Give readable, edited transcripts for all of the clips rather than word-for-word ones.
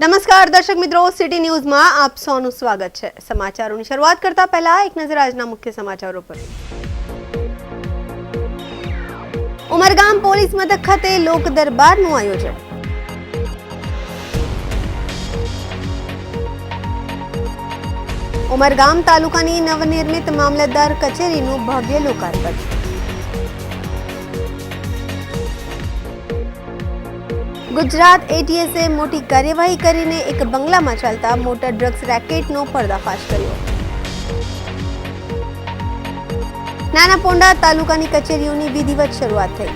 નમસ્કાર દર્શક મિત્રો, સિટી ન્યૂઝમાં આપ સૌનું સ્વાગત છે। સમાચારોની શરૂઆત કરતા પહેલા એક નજર આજના મુખ્ય સમાચારો પર। ઉમરગામ પોલીસ મથક ખાતે લોક દરબારનું આયોજન। ઉમરગામ તાલુકાની નવનિર્મિત મામલતદાર કચેરીનું ભવ્ય લોકાર્પણ। ગુજરાત એટીએસે મોટી કાર્યવાહી કરીને એક બંગલામાં ચાલતા મોટર ડ્રગ્સ રેકેટનો પર્દાફાશ કર્યો। નાના પોંડા તાલુકાની કચેરીઓની વિધિવત શરૂઆત થઈ।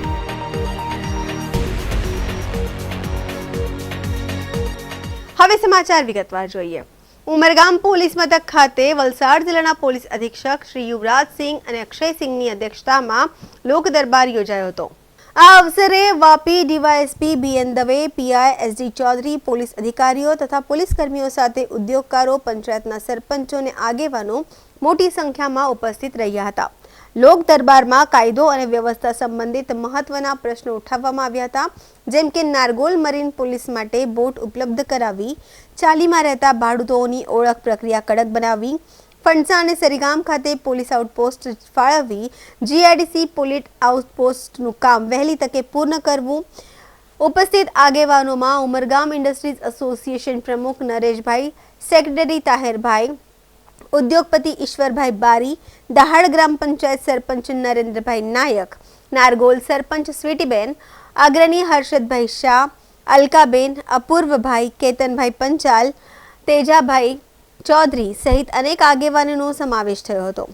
હવે સમાચાર વિગતવાર જોઈએ। ઉમરગામ પોલીસ મથક ખાતે વલસાડ જિલ્લાના પોલીસ અધિક્ષક શ્રી યુવરાજસિંહ અને અક્ષયસિંહની અધ્યક્ષતામાં લોક દરબાર યોજાયો હતો। આ અવસરે Vapi DySP B N Dave, PI S D Chaudhari, police અધિકારીઓ તથા પોલીસ કર્મીઓ સાથે ઉદ્યોગકારો, પંચાયતના સરપંચો અને આગેવાનો મોટી સંખ્યામાં ઉપસ્થિત રહ્યા હતા। લોક દરબારમાં કાયદો અને વ્યવસ્થા સંબંધિત મહત્વના પ્રશ્નો ઉઠાવવામાં આવ્યા હતા, જેમ કે નારગોલ મરીન પોલીસ માટે બોટ ઉપલબ્ધ કરાવી, ચાલીમાં રહેતા ભાડૂતોની ઓળખ પ્રક્રિયા કડક બનાવવી, ફણસા અને સરીગામ ખાતે પોલીસ આઉટપોસ્ટ ફાળવવી, જીઆઈડીસી પોલીસ આઉટપોસ્ટનું કામ વહેલી તકે પૂર્ણ કરવું। ઉપસ્થિત આગેવાનોમાં ઉમરગામ ઇન્ડસ્ટ્રીઝ એસોસિએશન પ્રમુખ નરેશભાઈ, સેક્રેટરી તાહેરભાઈ, ઉદ્યોગપતિ ઈશ્વરભાઈ બારી, દહાડ ગ્રામ પંચાયત સરપંચ નરેન્દ્રભાઈ નાયક, નારગોલ સરપંચ સ્વીટીબેન, અગ્રણી હર્ષદભાઈ શાહ, અલકાબેન, અપૂર્વભાઈ, કેતનભાઈ પંચાલ, તેજાભાઈ ચૌધરી સહિત અનેક આગેવાનોનો સમાવેશ થયો હતો।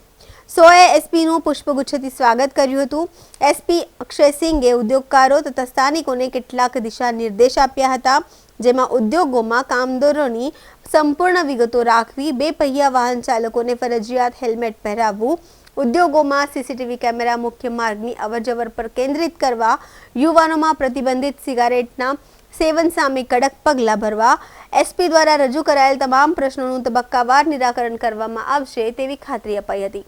સોએ એસપીનું પુષ્પગુચ્છથી સ્વાગત કર્યું હતું। એસપી અક્ષયસિંહે ઉદ્યોગકારો તથા સ્થાનિકોને કેટલાક દિશા નિર્દેશ આપ્યા હતા, જેમાં ઉદ્યોગોમાં કામદારોની સંપૂર્ણ વિગતો રાખવી, બે પૈયા વાહન ચાલકોને ફરજિયાત હેલ્મેટ પહેરાવવું, ઉદ્યોગોમાં સીસીટીવી કેમેરા મુખ્ય માર્ગની અવરજવર પર કેન્દ્રિત કરવા, યુવાનોમાં પ્રતિબંધિત સિગારેટના સેવન સામે કડક પગલાં ભરવા, એસપી દ્વારા રજૂ કરાયેલ તમામ પ્રશ્નોનું તબક્કાવાર નિરાકરણ કરવામાં આવશે તેવી ખાતરી અપાઈ હતી।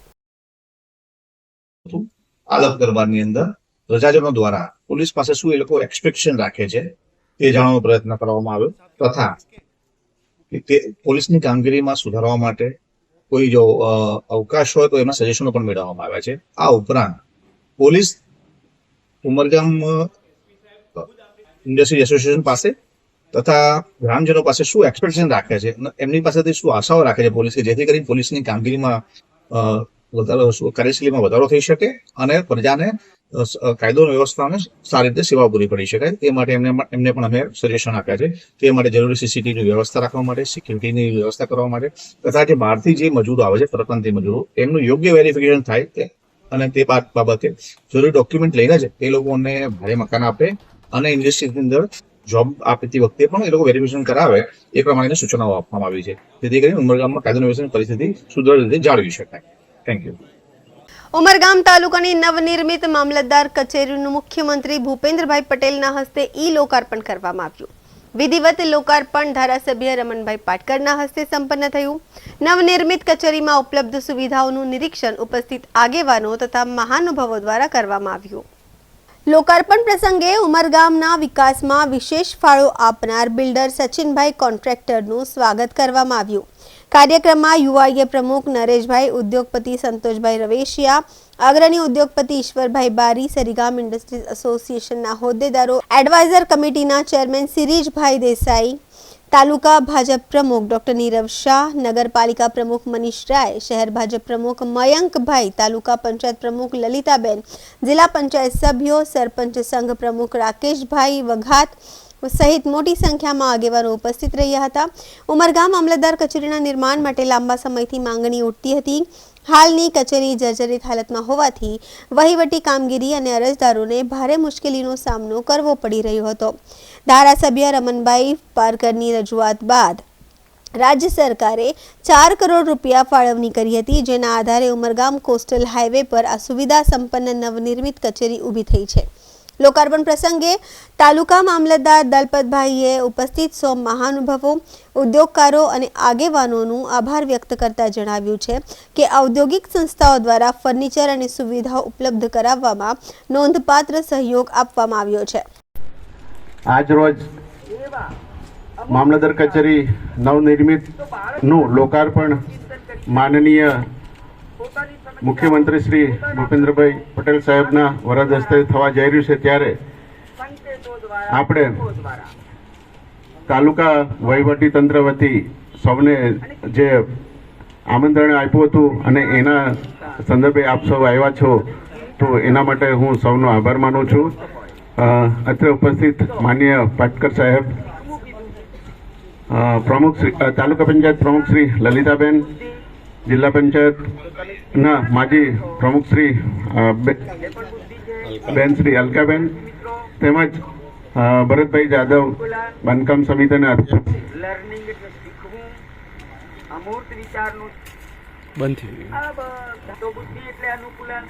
આલોક દરબારની અંદર પ્રજાજનો દ્વારા પોલીસ પાસે શું એ લોકો એક્સપેક્ટેશન રાખે છે તે જાણવાનો પ્રયત્ન કરવામાં આવ્યો, તથા તે પોલીસની કામગીરીમાં સુધારવા માટે કોઈ જો અવકાશ હોય તો એના સજેશનો પણ મેળવવામાં આવ્યા છે। આ ઉપરાંત પોલીસ ઉમરગામ ઇન્ડસ્ટ્રી એસોસિએશન પાસે તથા ગ્રામજનો પાસે શું એક્સપેક્ટેશન રાખે છે, એમની પાસેથી શું આશાઓ રાખે છે પોલીસ, કે જેથી કરીને પોલીસની કામગીરીમાં કાર્યશૈલીમાં વધારો થઈ શકે અને પ્રજાને કાયદો વ્યવસ્થાને સારી રીતે સેવા પૂરી પડી શકાય। તે માટે એમને પણ અમે સજેશન આપ્યા છે। તે માટે જરૂરી સીસીટીવીની વ્યવસ્થા રાખવા માટે, સિક્યુરિટીની વ્યવસ્થા કરવા માટે તથા જે બહારથી જે મજૂરો આવે છે, પરપ્રાંતીય મજૂરો, એમનું યોગ્ય વેરિફિકેશન થાય અને તે બાબતે જરૂરી ડોક્યુમેન્ટ લઈને જ એ લોકોને ભાડે મકાન આપે અને ઇન્ડસ્ટ્રીની અંદર જોબ આપતી વખતે પણ એ લોકો વેરિફિકેશન કરાવે, એ પ્રમાણે સૂચનાઓ આપવામાં આવી છે, જેથી કરીને ઉમરગામમાં કાયદો વ્યવસ્થાની પરિસ્થિતિ સુદૃઢ રીતે જાળવી શકાય। Thank you. ઉમરગામ તાલુકાની નવનિર્મિત મામલતદાર કચેરીનું મુખ્યમંત્રી ભૂપેન્દ્રભાઈ પટેલના હસ્તે લોકાર્પણ કરવામાં આવ્યું। વિધિવત લોકાર્પણ ધારાસભ્ય રમણભાઈ પાટકરના હસ્તે સંપન્ન થયું। નવનિર્મિત કચેરીમાં ઉપલબ્ધ સુવિધાઓનું નિરીક્ષણ ઉપસ્થિત આગેવાનો તથા મહાનુભાવો દ્વારા કરવામાં આવ્યું। લોકાર્પણ પ્રસંગે ઉમરગામના વિકાસમાં વિશેષ ફાળો આપનાર બિલ્ડર સચિનભાઈ કોન્ટ્રાક્ટરનું સ્વાગત કરવામાં આવ્યું। કાર્યક્રમમાં યુવાઈએ પ્રમુખ નરેશભાઈ, ઉદ્યોગપતિ સંતોષભાઈ રવેશિયા, અગ્રણી ઉદ્યોગપતિ ઈશ્વરભાઈ બારી, સરીગામ ઇન્ડસ્ટ્રીઝ એસોસિએશનના હોદ્દેદારો, એડવાઇઝર કમિટીના ચેરમેન સિરીજભાઈ દેસાઈ, તાલુકા ભાજપ પ્રમુખ ડોક્ટર નીરવ શાહ, નગરપાલિકા પ્રમુખ મનીષ રાય, શહેર ભાજપ પ્રમુખ મયંકભાઈ, તાલુકા પંચાયત પ્રમુખ લલિતાબેન, જિલ્લા પંચાયત સભ્યો, સરપંચ સંઘ પ્રમુખ રાકેશભાઈ વઘાત સહિત મોટી સંખ્યામાં આગેવાનો ઉપસ્થિત રહ્યા હતા। ઉમરગામ મામલતદાર કચેરીના નિર્માણ માટે લાંબા સમયથી માંગણી ઉઠતી હતી। હાલની કચેરી જર્જરિત હાલતમાં હોવાથી વહીવટી કામગીરી અને અરજદારોને ભારે મુશ્કેલીનો સામનો કરવો પડી રહ્યો હતો। ધારાસભ્ય રમણભાઈ પારકરની રજૂઆત બાદ રાજ્ય સરકારે 4 કરોડ રૂપિયા ફાળવણી કરી હતી, જેના આધારે ઉમરગામ કોસ્ટલ હાઈવે પર આ સુવિધા સંપન્ન નવનિર્મિત કચેરી ઊભી થઈ છે। લોકાર્પણ પ્રસંગે તાલુકા મામલતદાર દલપતભાઈએ ઉપસ્થિત 100 મહાનુભાવો, ઉદ્યોગકારો અને આગેવાનોનું આભાર વ્યક્ત કરતા જણાવ્યું છે કે ઔદ્યોગિક સંસ્થાઓ દ્વારા ફર્નિચર અને સુવિધાઓ ઉપલબ્ધ કરાવવામાં નોંધપાત્ર સહયોગ આપવામાં આવ્યો છે। આજ રોજ મામલતદાર કચેરી નવનિર્મિતનું લોકાર્પણ માનનીય મુખ્યમંત્રી શ્રી ભૂપેન્દ્રભાઈ પટેલ સાહેબના વરદ હસ્તે થવા જઈ રહ્યું છે, ત્યારે આપણે તાલુકા વહીવટી તંત્ર વતી સૌને જે આમંત્રણ આપ્યું હતું અને એના સંદર્ભે આપ સૌ આવ્યા છો, તો એના માટે હું સૌનો આભાર માનું છું. અત્રે ઉપસ્થિત માનનીય પાટકર સાહેબ, પ્રમુખ તાલુકા પંચાયત પ્રમુખ શ્રી લલિતાબેન, જિલ્લા પંચાયતના માજી પ્રમુખ શ્રી બેન શ્રી અલકાબેન, તેમજ ભરતભાઈ જાદવ, બાંધકામ સમિતિના અધ્યક્ષ.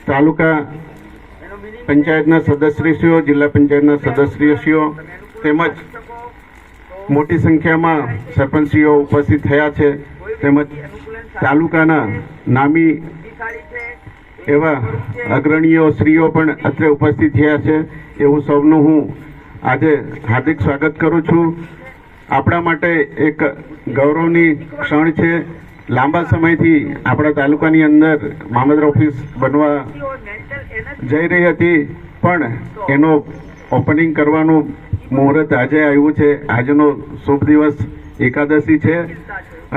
તાલુકા પંચાયતના સદસ્યશ્રીઓ, જિલ્લા પંચાયતના સદસ્યશ્રીઓ તેમજ મોટી સંખ્યામાં સરપંચશ્રીઓ ઉપસ્થિત થયા છે, તેમજ તાલુકાના નામી એવા અગ્રણીઓ શ્રીઓ પણ અત્રે ઉપસ્થિત થયા છે. એવું સૌનું હું આજે હાર્દિક સ્વાગત કરું છું. આપણા માટે એક ગૌરવની ક્ષણ છે. લાંબા સમયથી આપણા તાલુકાની અંદર મામલતદાર ઓફિસ બનવા જઈ રહી હતી, પણ એનો ઓપનિંગ કરવાનું મુહૂર્ત આજે આવ્યું છે. આજનો શુભ દિવસ એકાદશી છે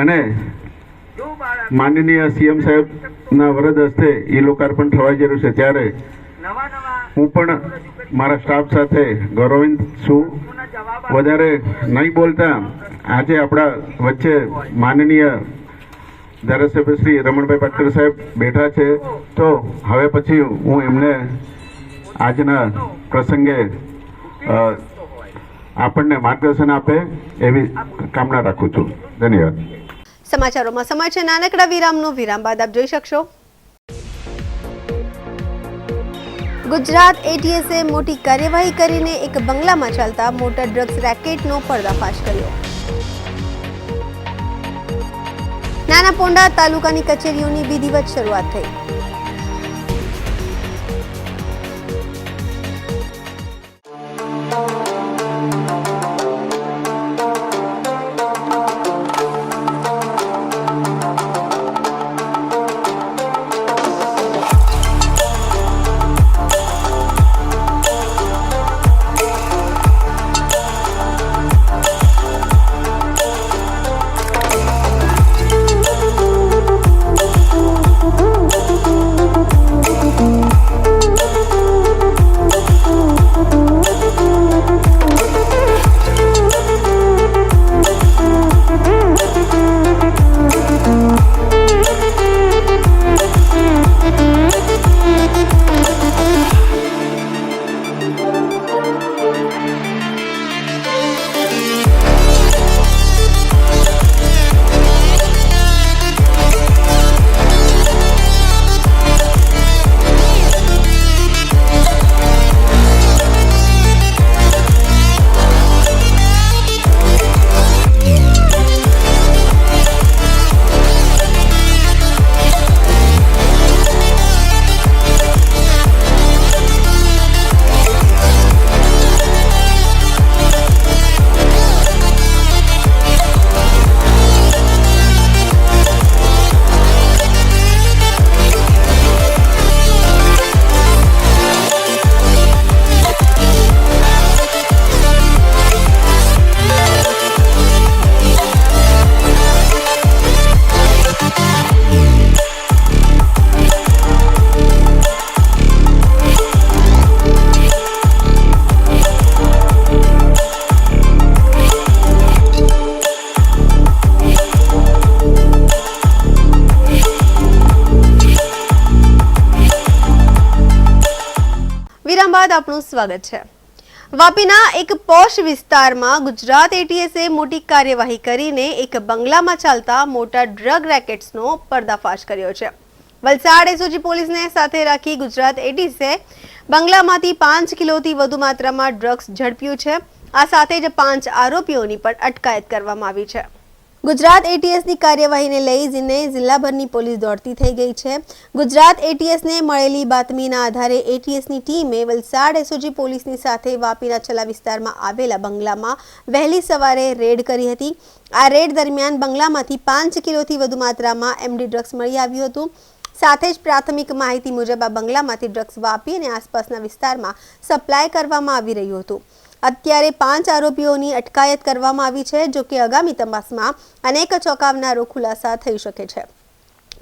અને માનનીય સીએમ સાહેબના વરદ હસ્તે એ લોકાર્પણ થવા જઈ રહ્યું છે, ત્યારે હું પણ મારા સ્ટાફ સાથે ગૌરવાન્વિત છું. વધારે નહીં બોલતા આજે આપણા વચ્ચે માનનીય ધારાસભ્ય શ્રી રમણભાઈ પાટકર સાહેબ બેઠા છે, તો હવે પછી હું એમને આજના પ્રસંગે આપણને માર્ગદર્શન આપે એવી કામના રાખું છું. ધન્યવાદ. સમાચારોમાં સમય છે નાનકડા વિરામનો. વિરામ બાદ આપ જોઈ શકશો. ગુજરાત એટીએસે મોટી કાર્યવાહી કરીને એક બંગલામાં ચાલતા મોટા ડ્રગ્સ રેકેટનો પર્દાફાશ કર્યો. નાના પોંડા તાલુકાની કચેરીઓની વિધિવત શરૂઆત થઈ. આપનું સ્વાગત છે. વાપીના એક પોશ વિસ્તારમાં ગુજરાત એટીએસે મોટી કાર્યવાહી કરીને એક બંગલામાં ચાલતા મોટા ડ્રગ રેકેટ્સનો પર્દાફાશ કર્યો છે. વલસાડ એસઓજી પોલીસને સાથે રાખી ગુજરાત એટીએસે બંગલામાંથી 5 કિલોથી વધુ માત્રામાં ડ્રગ્સ ઝડપ્યું છે. આ સાથે જ 5 આરોપીઓની પણ અટકાયત કરવામાં આવી છે. ગુજરાત એટીએસની કાર્યવાહીને લઈ જિલ્લાભરની પોલીસ દોડતી થઈ ગઈ છે. ગુજરાત એટીએસને મળેલી બાતમીના આધારે એટીએસની ટીમે વલસાડ એસઓજી પોલીસની સાથે વાપીના છલા વિસ્તારમાં આવેલા બંગલામાં વહેલી સવારે રેડ કરી હતી. આ રેડ દરમિયાન બંગલામાંથી 5 કિલોથી વધુ માત્રામાં એમડી ડ્રગ્સ મળી આવ્યું હતું. સાથે જ પ્રાથમિક માહિતી મુજબ આ બંગલામાંથી ડ્રગ્સ વાપી અને આસપાસના વિસ્તારમાં સપ્લાય કરવામાં આવી રહ્યું હતું. અત્યારે 5 આરોપીઓની અટકાયત કરવામાં આવી છે. જો કે આગામી તપાસમાં અનેક ચોંકાવનારો ખુલાસા થઈ શકે છે.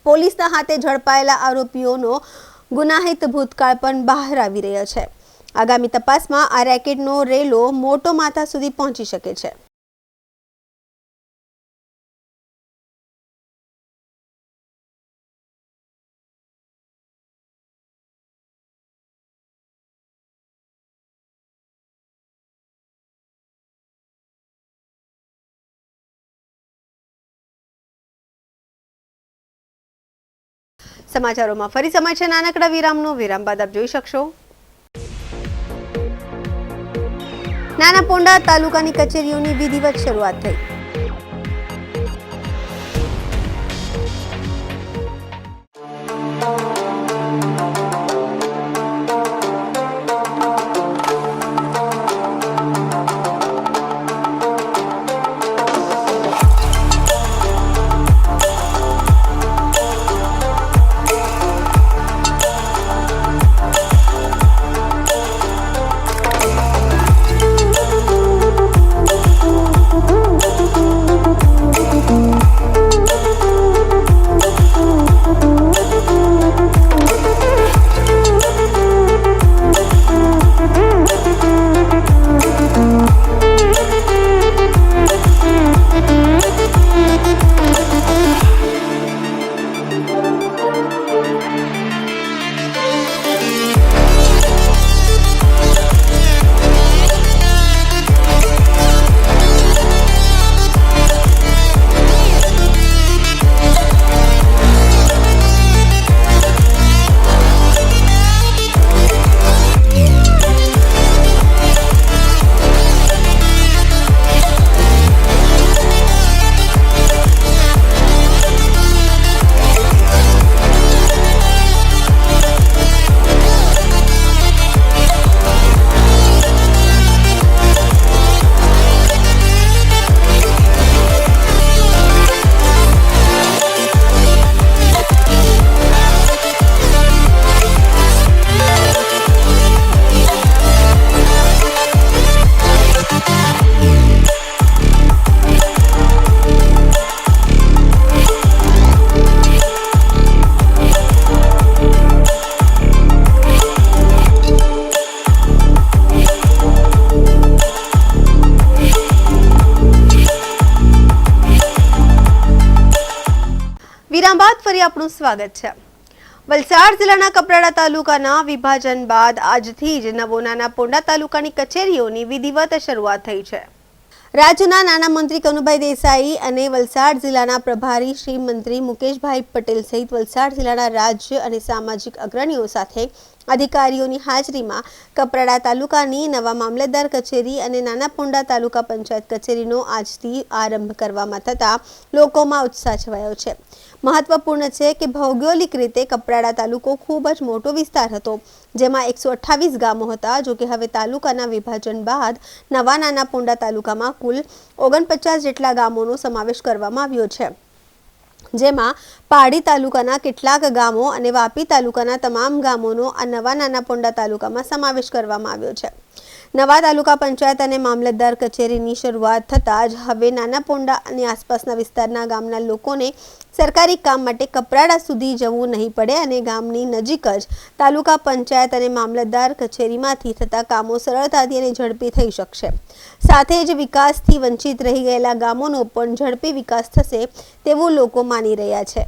પોલીસના હાથે ઝડપાયેલા આરોપીઓનો ગુનાહિત ભૂતકાળ પણ બહાર આવી રહ્યો છે. આગામી તપાસમાં આ રેકેટનો રેલો મોટો માથા સુધી પહોંચી શકે છે. સમાચારોમાં ફરી સમય છે નાનકડા વિરામનો. વિરામ બાદ આપ જોઈ શકશો નાના પોંડા તાલુકાની કચેરીઓની વિધિવત શરૂઆત થઈ. વિરામ બાદ ફરી આપનું સ્વાગત છે. વલસાડ જિલ્લાના કપરાડા તાલુકાના વિભાજન બાદ આજથી જ નવો નાના પોંડા તાલુકાની કચેરીઓની વિધિવત શરૂઆત થઈ છે. રાજ્યના નાણા મંત્રી કનુભાઈ દેસાઈ અને વલસાડ જિલ્લાના પ્રભારી શ્રી મંત્રી મુકેશભાઈ પટેલ સહિત વલસાડ જિલ્લાના રાજ્ય અને સામાજિક અગ્રણીઓ સાથે અધિકારીઓની હાજરીમાં કપરાડા તાલુકાની નવા મામલતદાર કચેરી અને નાના પોંડા તાલુકા પંચાયત કચેરીનો આજથી આરંભ કરવામાં થતા લોકોમાં ઉત્સાહ છવાયો છે. મહત્વપૂર્ણ છે કે ભૌગોલિક રીતે કપરાડા તાલુકો ખૂબ જ મોટો વિસ્તાર હતો, જેમાં 128 ગામો હતા. જો કે હવે તાલુકાના વિભાજન બાદ નવા નાના પોંડા તાલુકામાં કુલ 49 જેટલા ગામોનો સમાવેશ કરવામાં આવ્યો છે, જેમાં પાડી તાલુકાના કેટલાક ગામો અને વાપી તાલુકાના તમામ ગામોનો આ નવા નાના પોંડા તાલુકામાં સમાવેશ કરવામાં આવ્યો છે. નવા તાલુકા પંચાયત અને મામલતદાર કચેરીની શરૂઆત થતાં જ હવે નાના પોંડા અને આસપાસના વિસ્તારના ગામના લોકોને સરકારી કામ માટે કપરાડા સુધી જવું નહીં પડે અને ગામની નજીક જ તાલુકા પંચાયત અને મામલતદાર કચેરીમાંથી થતા કામો સરળતાથી અને ઝડપી થઈ શકશે. સાથે જ વિકાસથી વંચિત રહી ગયેલા ગામોનો પણ ઝડપી વિકાસ થશે તેવું લોકો માની રહ્યા છે.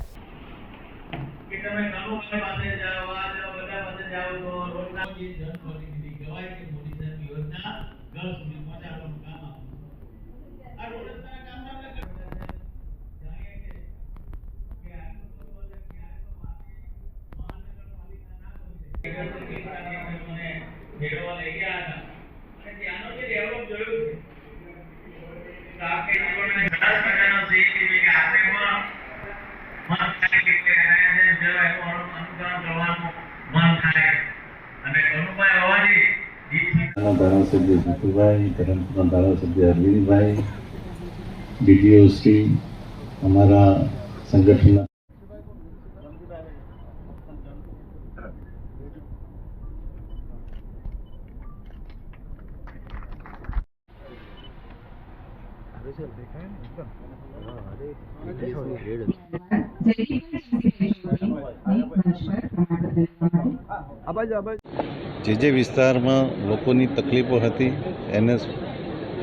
આપકે જીવન में ઘણા પ્રકારના ધારાસભ્ય જીતુભાઈ, ધરમપુરના ધારાસભ્ય અરવિંદભાઈ, DDO શ્રી, અમારા સંગઠનના જે વિસ્તારમાં લોકોની તકલીફો હતી એને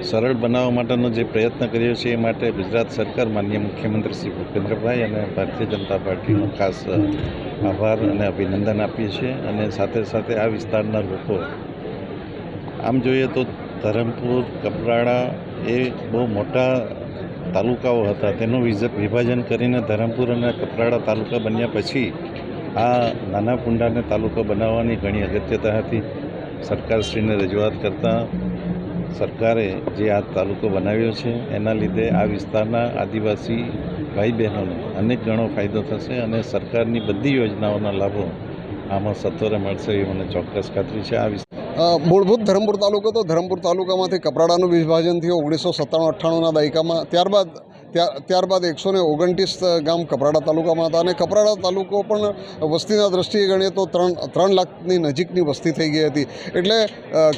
સરળ બનાવવા માટેનો જે પ્રયત્ન કર્યો છે એ માટે ગુજરાત સરકાર માનનીય મુખ્યમંત્રી શ્રી ભૂપેન્દ્રભાઈ અને ભારતીય જનતા પાર્ટીનો ખાસ આભાર અને અભિનંદન આપીએ છીએ. અને સાથે સાથે આ વિસ્તારના લોકો, આમ જોઈએ તો ધરમપુર, કપરાડા એ બહુ મોટા તાલુકાઓ હતા. તેનું વિભાજન કરીને ધરમપુર અને કપરાડા તાલુકા બન્યા પછી આ નાના પુંડાને તાલુકો બનાવવાની ઘણી અગત્યતા હતી. સરકારશ્રીને રજૂઆત કરતાં સરકારે જે આ તાલુકો બનાવ્યો છે એના લીધે આ વિસ્તારના આદિવાસી ભાઈ બહેનોને અનેક ગણો ફાયદો થશે અને સરકારની બધી યોજનાઓના લાભો આમાં સત્વરે મળશે એવી મને ચોક્કસ ખાતરી છે. મૂળભૂત ધરમપુર તાલુકો તો ધરમપુર તાલુકામાંથી કપરાડાનું વિભાજન થયું 1997-98ના દાયકામાં. ત્યારબાદ 129 ગામ કપરાડા તાલુકામાં હતા અને કપરાડા તાલુકો પણ વસ્તીના દ્રષ્ટિએ ગણીએ તો 3 લાખની નજીકની વસ્તી થઈ ગઈ હતી. એટલે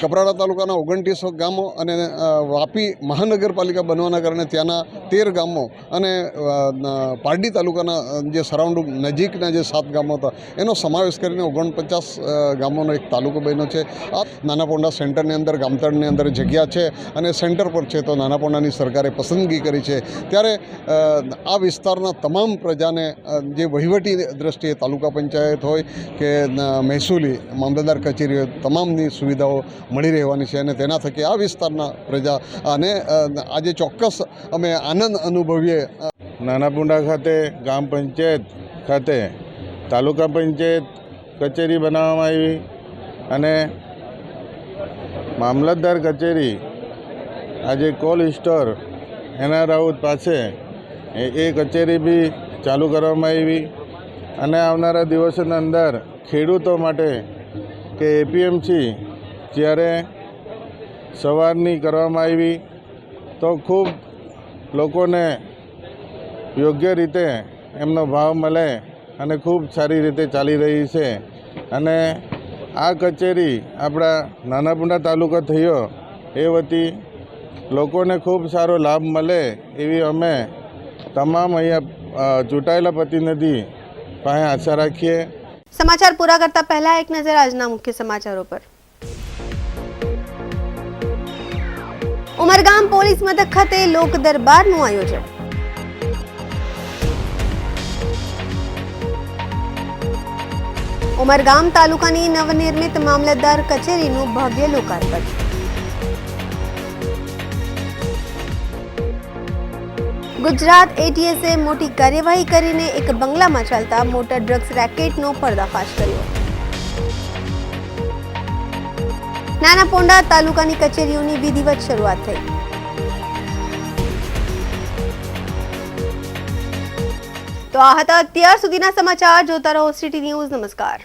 કપરાડા તાલુકાના 29 ગામો અને વાપી મહાનગરપાલિકા બનવાના કારણે ત્યાંના 13 ગામો અને પારડી તાલુકાના જે સરાઉન્ડિંગ નજીકના જે 7 ગામો હતા એનો સમાવેશ કરીને 49 ગામોનો એક તાલુકો બન્યો છે. આ નાનાપોંડા સેન્ટરની અંદર, ગામતળની અંદર જગ્યા છે અને સેન્ટર પર છે તો નાનાપોંડાની સરકારે પસંદગી કરી છે. ત્યારે આ વિસ્તારના તમામ પ્રજાને જે વહીવટી દ્રષ્ટિએ તાલુકા પંચાયત હોય કે મહેસૂલી મામલતદાર કચેરી હોય, તમામની સુવિધાઓ મળી રહેવાની છે અને તેના થકી આ વિસ્તારના પ્રજા અને આજે ચોક્કસ અમે આનંદ અનુભવીએ. નાનાપુંડા ખાતે ગ્રામ પંચાયત ખાતે તાલુકા પંચાયત કચેરી બનાવવામાં આવી અને મામલતદાર કચેરી આજે કોલ્ડ સ્ટોર એના રાઉત પાસે એ કચેરી બી ચાલુ કરવામાં આવી અને આવનારા દિવસોની અંદર ખેડૂતો માટે કે APMC જ્યારે સવારની કરવામાં આવી તો ખૂબ લોકોને યોગ્ય રીતે એમનો ભાવ મળે અને ખૂબ સારી રીતે ચાલી રહી છે. અને આ કચેરી આપણા નાનાપુંડા તાલુકો થયો એ વતી લોકોને ખૂબ સારો લાભ મળે એવી અમે તમામ અહીંયા ચૂંટાયેલા પ્રતિનિધિ પાસે આશા રાખીએ. સમાચાર પૂરા કરતા પહેલા એક નજર આજના મુખ્ય સમાચારો પર. ઉમરગામ પોલીસ મથક ખાતે લોક દરબારનું આયોજન. ઉમરગામ તાલુકાની નવનિર્મિત મામલતદાર કચેરીનું ભવ્ય લોકાર્પણ. ગુજરાત ATSએ મોટી કાર્યવાહી કરીને એક બંગલામાં ચાલતા મોટર ડ્રગ્સ રેકેટનો પર્દાફાશ કર્યો. નાનાપોંડા તાલુકાની કચેરીઓની વિધિવત શરૂઆત થઈ. તો આ હતા અત્યાર સુધીના સમાચાર. જોતા રહો સિટી ન્યૂઝ. નમસ્કાર.